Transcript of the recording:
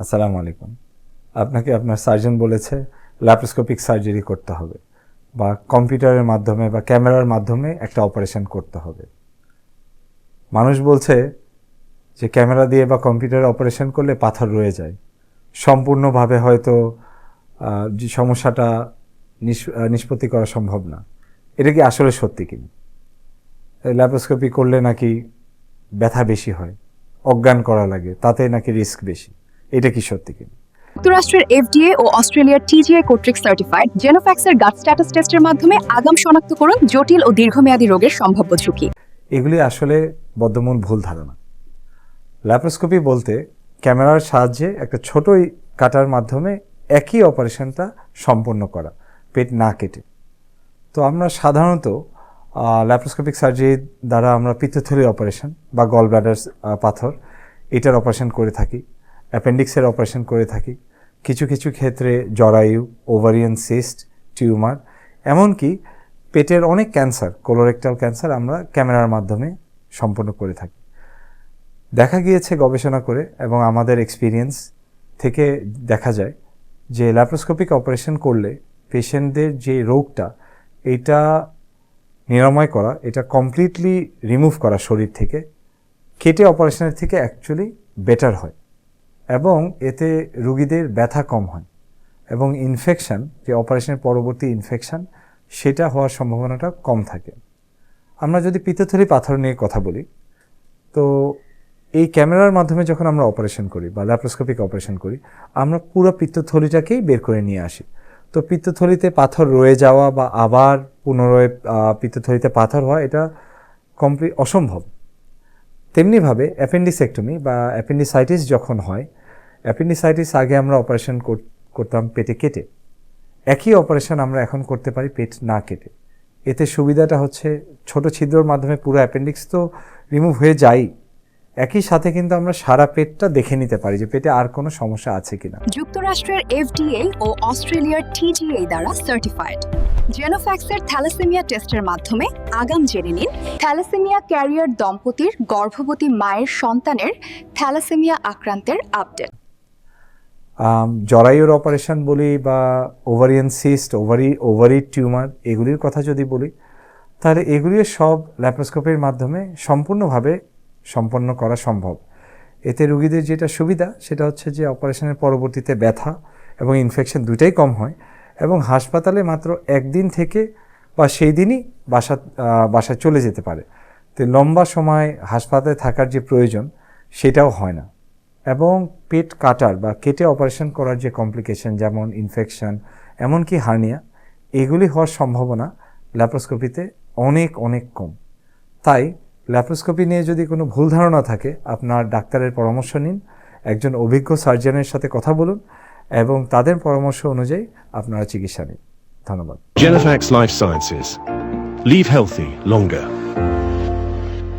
আসসালামু আলাইকুম। আপনাকে আপনার সার্জন বলেছে ল্যাপ্রোস্কোপিক সার্জারি করতে হবে বা কম্পিউটারের মাধ্যমে বা ক্যামেরার মাধ্যমে একটা অপারেশন করতে হবে। মানুষ বলছে যে ক্যামেরা দিয়ে বা কম্পিউটারে অপারেশন করলে পাথর রয়ে যায়, সম্পূর্ণভাবে হয়তো যে সমস্যাটা নিষ্পত্তি করা সম্ভব না। এটা কি আসলে সত্যি কিনা? ল্যাপ্রোস্কোপি করলে নাকি ব্যথা বেশি হয়, অজ্ঞান করা লাগে, তাতে নাকি রিস্ক বেশি। এটা কি সত্যি কিনা? যুক্তরাষ্ট্রের এফডিএ ও অস্ট্রেলিয়ার টিজিআই কর্তৃক সার্টিফাইড জেনোফ্যাক্সের গাট স্ট্যাটাস টেস্টের মাধ্যমে আগাম শনাক্তকরণ জটিল ও দীর্ঘমেয়াদী রোগের সম্ভাব্য ঝুঁকি। এগুলি আসলে বদ্ধমূল ভুল ধারণা। ল্যাপ্রোস্কোপি বলতে ক্যামেরার সাহায্যে একটা ছোটই কাটার মাধ্যমে একই অপারেশনটা সম্পন্ন করা, পেট না কেটে। তো আমরা সাধারণত ল্যাপ্রোস্কোপিক সার্জারি দ্বারা আমরা পিত্তথলি অপারেশন বা গল ব্লাডার পাথর এটার অপারেশন করে থাকি, অ্যাপেন্ডিক্সের অপারেশন করে থাকি, কিছু কিছু ক্ষেত্রে জরায়ু, ওভারিয়ান সিস্ট, টিউমার, এমনকি পেটের অনেক ক্যান্সার, কোলোরেক্টাল ক্যান্সার আমরা ক্যামেরার মাধ্যমে সম্পন্ন করে থাকি। দেখা গিয়েছে গবেষণা করে এবং আমাদের এক্সপিরিয়েন্স থেকে দেখা যায় যে ল্যাপ্রোস্কোপিক অপারেশন করলে পেশেন্টদের যে রোগটা এটা নিরাময় করা, এটা কমপ্লিটলি রিমুভ করা শরীর থেকে, কেটে অপারেশনের থেকে অ্যাকচুয়ালি বেটার হয় এবং এতে রুগীদের ব্যথা কম হয় এবং ইনফেকশন, যে অপারেশনের পরবর্তী ইনফেকশন, সেটা হওয়ার সম্ভাবনাটা কম থাকে। আমরা যদি পিত্তথলি পাথর নিয়ে কথা বলি, তো এই ক্যামেরার মাধ্যমে যখন আমরা অপারেশন করি বা ল্যাপ্রোস্কোপিক অপারেশন করি, আমরা পুরো পিত্তথলিটাকেই বের করে নিয়ে আসি। তো পিত্তথলিতে পাথর রয়ে যাওয়া বা আবার পুনরায় পিত্তথলিতে পাথর হওয়া এটা কমপ্লিট অসম্ভব। তেমনিভাবে অ্যাপেন্ডিসেক্টমি বা অ্যাপেন্ডিসাইটিস যখন হয়, অ্যাপেন্ডিসাইটিস আগে আমরা অপারেশন করতাম পেটে কেটে, একই অপারেশন আমরা এখন করতে পারি পেট না কেটে। এতে সুবিধাটা হচ্ছে ছোট ছিদ্রর মাধ্যমে পুরো অ্যাপেন্ডিক্স তো রিমুভ হয়ে যায়, একই সাথে কিন্তু আমরা সারা পেটটা দেখে নিতে পারি যে পেটে আর কোনো সমস্যা আছে কিনা। যুক্তরাষ্ট্রের এফডিএ ও অস্ট্রেলিয়ার টিজিআই দ্বারা সার্টিফাইড জেনোফ্যাক্সের থ্যালাসেমিয়া টেস্টের মাধ্যমে আগাম জেনে নিন থ্যালাসেমিয়া ক্যারিয়ার দম্পতির গর্ভবতী মায়ের সন্তানের থ্যালাসেমিয়া আক্রান্তের আপডেট। জরায়ুর অপারেশন বলি বা ওভারিয়ান সিস্ট, ওভারি টিউমার, এগুলির কথা যদি বলি, তাহলে এগুলিও সব ল্যাপ্রোস্কোপির মাধ্যমে সম্পূর্ণভাবে সম্পন্ন করা সম্ভব। এতে রুগীদের যেটা সুবিধা সেটা হচ্ছে যে অপারেশনের পরবর্তীতে ব্যথা এবং ইনফেকশন দুটাই কম হয় এবং হাসপাতালে মাত্র একদিন থেকে বা সেই দিনই বাসায় চলে যেতে পারে। তো লম্বা সময় হাসপাতালে থাকার যে প্রয়োজন সেটাও হয় না এবং পেট কাটার বা কেটে অপারেশন করার যে কমপ্লিকেশন, যেমন ইনফেকশন, এমনকি হার্নিয়া, এগুলি হওয়ার সম্ভাবনা ল্যাপ্রোস্কোপিতে অনেক অনেক কম। তাই ল্যাপ্রোস্কোপি নিয়ে যদি কোনো ভুল ধারণা থাকে, আপনার ডাক্তারের পরামর্শ নিন, একজন অভিজ্ঞ সার্জনের সাথে কথা বলুন এবং তাদের পরামর্শ অনুযায়ী আপনারা চিকিৎসা নিন। ধন্যবাদ। Genofax Life Sciences. Leave healthy longer.